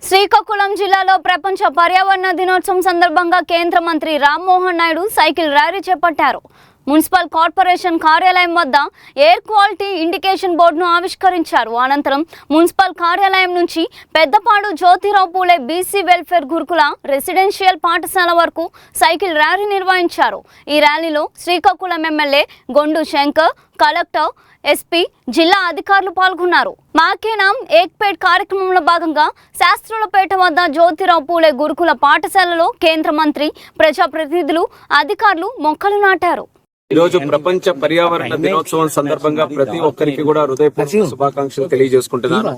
శ్రీకాకుళం జిల్లాలో ప్రపంచ పర్యావరణ దినోత్సవం సందర్భంగా కేంద్ర మంత్రి రామ్మోహన్ నాయుడు సైకిల్ ర్యాలీ చేపట్టారు. మున్సిపల్ కార్పొరేషన్ కార్యాలయం వద్ద ఎయిర్ క్వాలిటీ ఇండికేషన్ బోర్డును ఆవిష్కరించారు. అనంతరం మున్సిపల్ కార్యాలయం నుంచి పెద్దపాడు జ్యోతిరావు పూలే బీసీ వెల్ఫేర్ గురుకుల రెసిడెన్షియల్ పాఠశాల వరకు సైకిల్ ర్యాలీ నిర్వహించారు. ఈ ర్యాలీలో Srikakulam MLA Gondu Shankar, collector, SP, జిల్లా అధికారులు పాల్గొన్నారు. మాకే నామ్ ఏక్ పేడ్ కార్యక్రమంలో భాగంగా శాస్త్రులపేట వద్ద జ్యోతిరావు పూలే గురుకుల పాఠశాలలో కేంద్ర మంత్రి, ప్రజాప్రతినిధులు, అధికారులు మొక్కలు నాటారు. ఈ రోజు ప్రపంచ పర్యావరణ దినోత్సవం సందర్భంగా ప్రతి ఒక్కరికి కూడా హృదయపూర్వక శుభాకాంక్షలు తెలియజేసుకుంటున్నాను.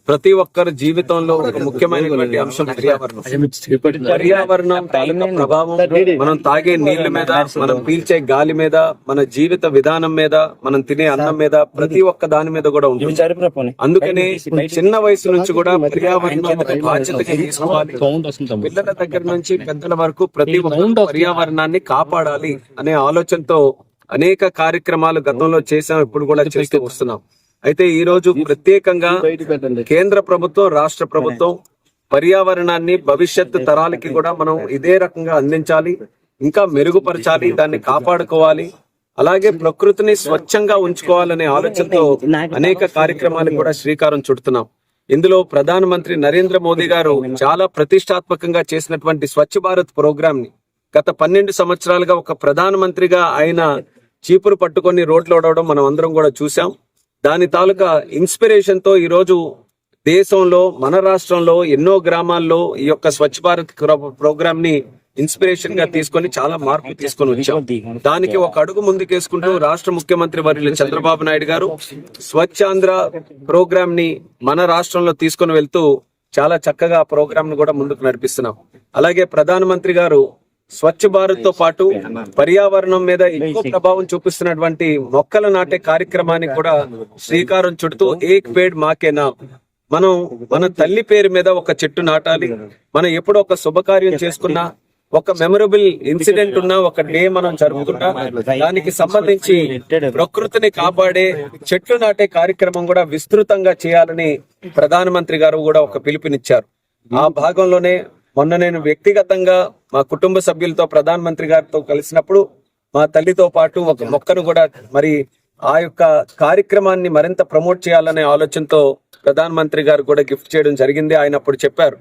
ప్రతి ఒక్కరి జీవితంలో ఒక ముఖ్యమైనటువంటి అంశం పర్యావరణం తాలూకా ప్రభావం మనం తాగే నీళ్ల మీద, మనం పీల్చే గాలి మీద, మన జీవిత విధానం మీద, మనం తినే అన్నం మీద, ప్రతి ఒక్క దాని మీద కూడా ఉంటుంది. అందుకని చిన్న వయసు నుంచి కూడా పర్యావరణం బాధ్యతగా తీసుకోవాలి. పిల్లల దగ్గర నుంచి పెద్దల వరకు ప్రతి ఒక్క పర్యావరణాన్ని కాపాడాలి అనే ఆలోచనతో అనేక కార్యక్రమాలు గతంలో చేసాం, ఇప్పుడు కూడా చేస్తూ వస్తున్నాం. అయితే ఈ రోజు ప్రత్యేకంగా కేంద్ర ప్రభుత్వం, రాష్ట్ర ప్రభుత్వం పర్యావరణాన్ని భవిష్యత్తు తరాలకి కూడా మనం ఇదే రకంగా అందించాలి, ఇంకా మెరుగుపరచాలి, దాన్ని కాపాడుకోవాలి, అలాగే ప్రకృతిని స్వచ్ఛంగా ఉంచుకోవాలనే ఆలోచనతో అనేక కార్యక్రమాలకు కూడా శ్రీకారం చుడుతున్నాం. ఇందులో ప్రధానమంత్రి నరేంద్ర మోదీ గారు చాలా ప్రతిష్టాత్మకంగా చేసినటువంటి స్వచ్ఛ భారత్ ప్రోగ్రామ్ ని గత 12 సంవత్సరాలుగా ఒక ప్రధానమంత్రిగా ఆయన చీపురు పట్టుకొని రోడ్లు ఓడవడం మనం అందరం కూడా చూసాం. దాని తాలూకా ఇన్స్పిరేషన్ తో ఈ రోజు దేశంలో, మన రాష్ట్రంలో ఎన్నో గ్రామాల్లో ఈ యొక్క స్వచ్ఛ భారత్ ప్రోగ్రామ్ ని ఇన్స్పిరేషన్ గా తీసుకొని చాలా మార్పు తీసుకొని వచ్చాం. దానికి ఒక అడుగు ముందుకేసుకుంటూ రాష్ట్ర ముఖ్యమంత్రి వర్యులు చంద్రబాబు నాయుడు గారు స్వచ్ఛాంధ్ర ప్రోగ్రామ్ ని మన రాష్ట్రంలో తీసుకొని వెళ్తూ చాలా చక్కగా ఆ ప్రోగ్రామ్ ను కూడా ముందుకు నడిపిస్తున్నాం. అలాగే ప్రధానమంత్రి గారు స్వచ్ఛ భారత్ తో పాటు పర్యావరణం మీద ఎక్కువ ప్రభావం చూపిస్తున్నటువంటి మొక్కలు నాటే కార్యక్రమానికి కూడా శ్రీకారం చుడుతూ ఏక్ పేడ్ మాకే నామ్, మనం మన తల్లి పేరు మీద ఒక చెట్టు నాటాలి. మనం ఎప్పుడో ఒక శుభకార్యం చేసుకున్నా, ఒక మెమరబుల్ ఇన్సిడెంట్ ఉన్నా, ఒక డే మనం జరుపుకున్నా, దానికి సంబంధించి ప్రకృతిని కాపాడే చెట్లు నాటే కార్యక్రమం కూడా విస్తృతంగా చేయాలని ప్రధానమంత్రి గారు కూడా ఒక పిలుపునిచ్చారు. ఆ భాగంలోనే మొన్న నేను వ్యక్తిగతంగా మా కుటుంబ సభ్యులతో ప్రధానమంత్రి గారితో కలిసినప్పుడు మా తల్లితో పాటు ఒక మొక్కను కూడా మరి ఆ యొక్క కార్యక్రమాన్ని మరింత ప్రమోట్ చేయాలనే ఆలోచనతో ప్రధానమంత్రి గారు కూడా గిఫ్ట్ చేయడం జరిగింది. ఆయన అప్పుడు చెప్పారు,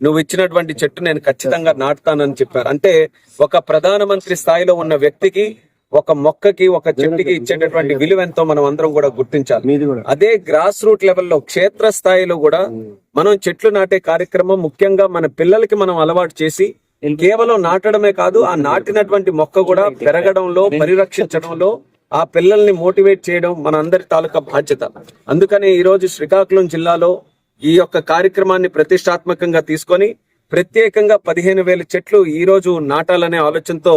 నువ్వు ఇచ్చినటువంటి చెట్టు నేను ఖచ్చితంగా నాటుతానని చెప్పారు. అంటే ఒక ప్రధానమంత్రి స్థాయిలో ఉన్న వ్యక్తికి, ఒక మొక్కకి, ఒక చెట్టుకి ఇచ్చేటటువంటి విలువ ఎంతో మనం అందరం కూడా గుర్తించాలి. అదే గ్రాస్ రూట్ లెవెల్లో, క్షేత్ర స్థాయిలో కూడా మనం చెట్లు నాటే కార్యక్రమం ముఖ్యంగా మన పిల్లలకి మనం అలవాటు చేసి కేవలం నాటడమే కాదు, ఆ నాటినటువంటి మొక్క కూడా పెరగడంలో, పరిరక్షించడంలో ఆ పిల్లల్ని మోటివేట్ చేయడం మన అందరి తాలూకా బాధ్యత. అందుకని ఈ రోజు శ్రీకాకుళం జిల్లాలో ఈ యొక్క కార్యక్రమాన్ని ప్రతిష్టాత్మకంగా తీసుకొని ప్రత్యేకంగా 15,000 చెట్లు ఈ రోజు నాటాలనే ఆలోచనతో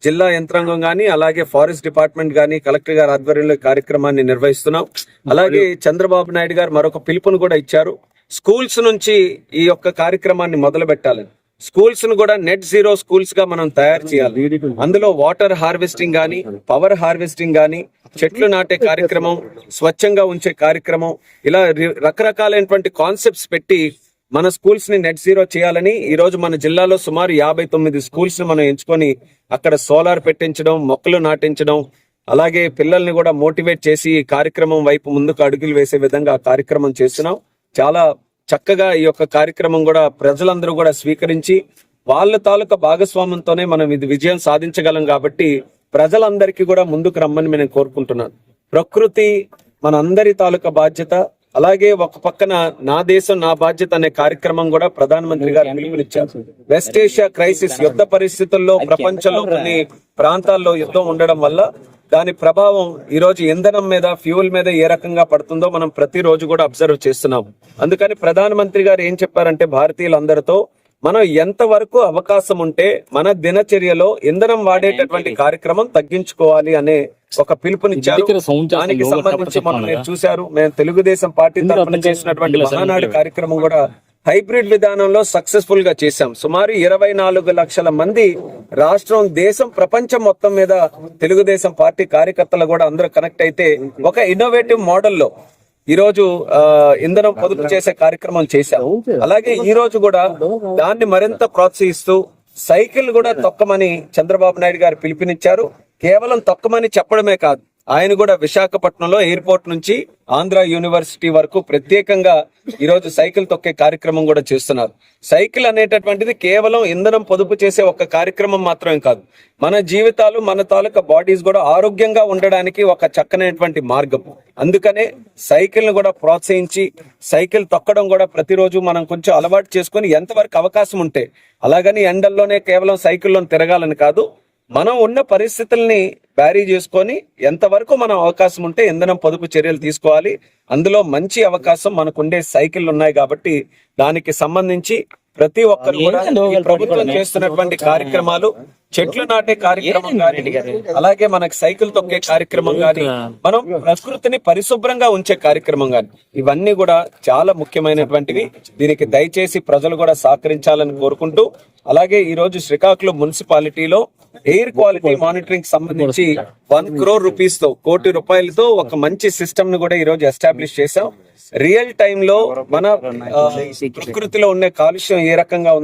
జిల్లా యంత్రాంగం గాని, అలాగే ఫారెస్ట్ డిపార్ట్మెంట్ గాని, కలెక్టర్ గారి ఆధ్వర్యంలో కార్యక్రమాన్ని నిర్వహిస్తున్నాం. అలాగే చంద్రబాబు నాయుడు గారు మరొక పిలుపును కూడా ఇచ్చారు, స్కూల్స్ నుంచి ఈ యొక్క కార్యక్రమాన్ని మొదలు పెట్టాలని. స్కూల్స్ ను కూడా నెట్ జీరో స్కూల్స్ గా మనం తయారు చేయాలి. అందులో వాటర్ హార్వెస్టింగ్ గాని, పవర్ హార్వెస్టింగ్ గాని, చెట్లు నాటే కార్యక్రమం, స్వచ్ఛంగా ఉంచే కార్యక్రమం, ఇలా రకరకాలైనటువంటి కాన్సెప్ట్స్ పెట్టి మన స్కూల్స్ ని నెట్ జీరో చేయాలని ఈ రోజు మన జిల్లాలో సుమారు 59 స్కూల్స్ ని మనం ఎంచుకొని అక్కడ సోలార్ పెట్టించడం, మొక్కలు నాటించడం, అలాగే పిల్లల్ని కూడా మోటివేట్ చేసి ఈ కార్యక్రమం వైపు ముందుకు అడుగులు వేసే విధంగా ఆ కార్యక్రమం చేస్తున్నాం. చాలా చక్కగా ఈ యొక్క కార్యక్రమం కూడా ప్రజలందరూ కూడా స్వీకరించి వాళ్ళ తాలూకా భాగస్వామ్యంతోనే మనం ఇది విజయం సాధించగలం. కాబట్టి ప్రజలందరికీ కూడా ముందుకు రమ్మని నేను కోరుకుంటున్నాను. ప్రకృతి మన అందరి తాలూకా బాధ్యత. అలాగే ఒక పక్కన నా దేశం నా బాధ్యత అనే కార్యక్రమం కూడా ప్రధానమంత్రి గారు పిలుపునిచ్చారు. వెస్ట్ ఏషియా క్రైసిస్, యుద్ధ పరిస్థితుల్లో ప్రపంచంలో కొన్ని ప్రాంతాల్లో యుద్ధం ఉండడం వల్ల దాని ప్రభావం ఈ రోజు ఇంధనం మీద, ఫ్యూల్ మీద ఏ రకంగా పడుతుందో మనం ప్రతిరోజు కూడా అబ్జర్వ్ చేస్తున్నాం. అందుకని ప్రధానమంత్రి గారు ఏం చెప్పారంటే దానితో మనం ఎంతవరకు అవకాశం ఉంటే మన దినచర్యలో ఇంధనం వాడేటటువంటి కార్యక్రమం తగ్గించుకోవాలి అనే ఒక పిలుపునిచ్చారు. దానికి సంబంధించి మనం మీరు చూశారు, మేము తెలుగుదేశం పార్టీ తరఫున చేసినటువంటి మహానాడు కార్యక్రమం కూడా హైబ్రిడ్ విధానంలో సక్సెస్ఫుల్ గా చేశాం. సుమారు 24 లక్షల మంది రాష్ట్రం, దేశం, ప్రపంచం మొత్తం మీద తెలుగుదేశం పార్టీ కార్యకర్తలు కూడా అందరూ కనెక్ట్ అయితే ఒక ఇన్నోవేటివ్ మోడల్లో ఈ రోజు ఇంధనం పొదుపు చేసే కార్యక్రమం చేశాం. అలాగే ఈ రోజు కూడా దాన్ని మరింత ప్రోత్సహిస్తూ సైకిల్ కూడా తొక్కమని చంద్రబాబు నాయుడు గారు పిలుపునిచ్చారు. కేవలం తొక్కమని చెప్పడమే కాదు, ఆయన కూడా విశాఖపట్నంలో ఎయిర్పోర్ట్ నుంచి ఆంధ్ర యూనివర్సిటీ వరకు ప్రత్యేకంగా ఈరోజు సైకిల్ తొక్కే కార్యక్రమం కూడా చేస్తున్నారు. సైకిల్ అనేటటువంటిది కేవలం ఇంధనం పొదుపు చేసే ఒక కార్యక్రమం మాత్రమే కాదు, మన జీవితాలు, మన తాలూకా బాడీస్ కూడా ఆరోగ్యంగా ఉండడానికి ఒక చక్కనైనటువంటి మార్గం. అందుకనే సైకిల్ ను కూడా ప్రోత్సహించి సైకిల్ తొక్కడం కూడా ప్రతిరోజు మనం కొంచెం అలవాటు చేసుకుని ఎంతవరకు అవకాశం ఉంటే, అలాగని ఎండల్లోనే కేవలం సైకిల్లో తిరగాలని కాదు, మనం ఉన్న పరిస్థితుల్ని బ్యారీ చేసుకొని ఎంతవరకు మనం అవకాశం ఉంటే ఇంధనం పొదుపు చర్యలు తీసుకోవాలి. అందులో మంచి అవకాశం మనకుండే సైకిల్ ఉన్నాయి కాబట్టి దానికి సంబంధించి ప్రతి ఒక్కరు కూడా ఈ ప్రభుత్వం చేస్తున్నటువంటి కార్యక్రమాలు, చెట్లు నాటే కార్యక్రమం కానీ, అలాగే మనకి సైకిల్ తొక్కే కార్యక్రమం కానీ, మనం ప్రకృతిని పరిశుభ్రంగా ఉంచే కార్యక్రమం కానీ, ఇవన్నీ కూడా చాలా ముఖ్యమైనటువంటివి. దీనికి దయచేసి ప్రజలు కూడా సహకరించాలని కోరుకుంటూ, అలాగే ఈ రోజు శ్రీకాకుళం మున్సిపాలిటీలో ఎయిర్ క్వాలిటీ మానిటరింగ్ సంబంధించి 1 crore rupees తో, ₹1 కోటి ఒక మంచి సిస్టమ్ ను కూడా ఈ రోజు ఎస్టాబ్లిష్ చేశాం. రియల్ టైమ్ లో మన ప్రకృతిలో ఉండే కాలుష్యం ఏ రకంగా ఉంది